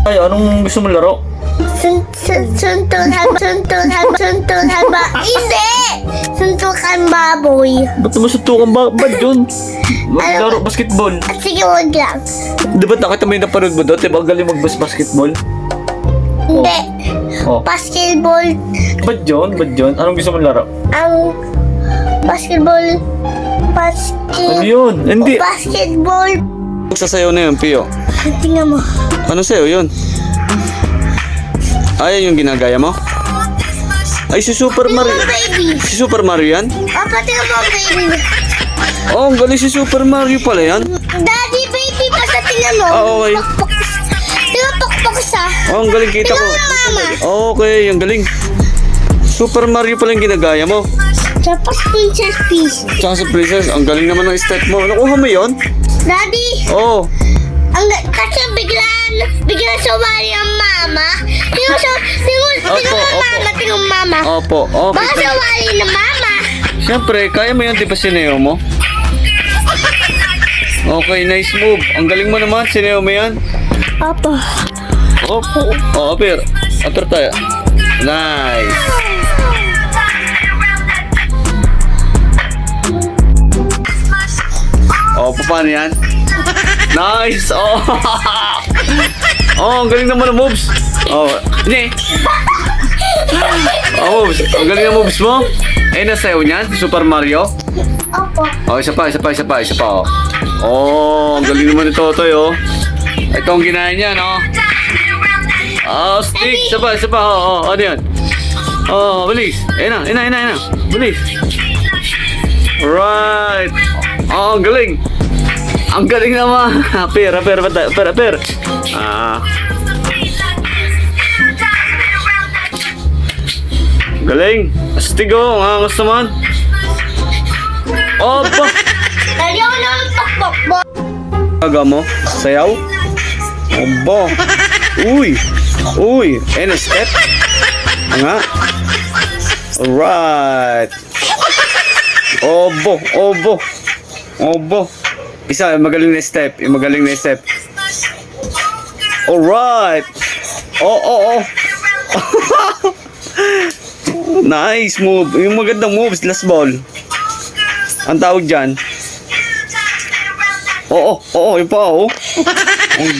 Ay, anong gusto mong laro? Suntukan ba? Hindi! Suntukan baboy. Ba't naman suntukan ba? Ba't yun? Maglaro basketball. Sige, wag lang. Di ba nakita mo yung napanood mo doon? Diba ang galing basketball? Hindi. Oh. Basketball. Ba't yun? Ba't yun? Anong gusto mong laro? Ang basketball. Ano yun? Hindi. Basketball. Sasayaw na yun, Pio. Tingnan mo. Ano sayo yun? Ay, yung ginagaya mo? Ay, si Super Mario. Baby. Si Super Mario yan? Papa, tingnan mo, baby. Oh, ang galing si Super Mario pala yan. Daddy, baby, basta tingnan mo. Ah, okay. Tingnan pakpak sa. Oh, ang galing kita ko. Tingnan mo, mama. Okay, ang galing. Super Mario pala yung ginagaya mo. Tapos princess peace. Tsaka sa princess, ang galing naman ng step mo. Nakuha mo yun? Daddy, Oo. kasi biglaan sumali ang mama. Tingnan mama. Opo, okay. Baka sumali na mama. Siyempre, kaya mo yun, di ba sineo mo? Okay, nice move. Ang galing mo naman, sineo mo yan. Opo. Opo. Oh, apir. Apir tayo. Nice. Oh, paano yan? Nice! Oh! Oh, ang galing naman ng moves. Oh, hindi. Oh, moves. Ang galing ng moves mo. Eh, nasayaw niyan, Super Mario. Opo. Oh, isa pa. Oh. Oh, ang galing naman ni Totoy, oh. Ito ang ginaya niya, no? Oh, stick. Isa pa. Oh, ano yan? Oh, bilis. Ayun na. Bilis. Right. Oh, ang galing. Ang galing naman. Per. Galing. Astig, oh. Ang angas naman. Opa. Daddy, ako naman pakpak mo. Aga mo? Sayaw? Oba. Uy. And a step. Nga. Alright. Obo. Isa, yung magaling na step. Alright. Oh. Nice move. Yung magandang moves, last ball. Ang tawag dyan. Oo, yun pa, oh. Ang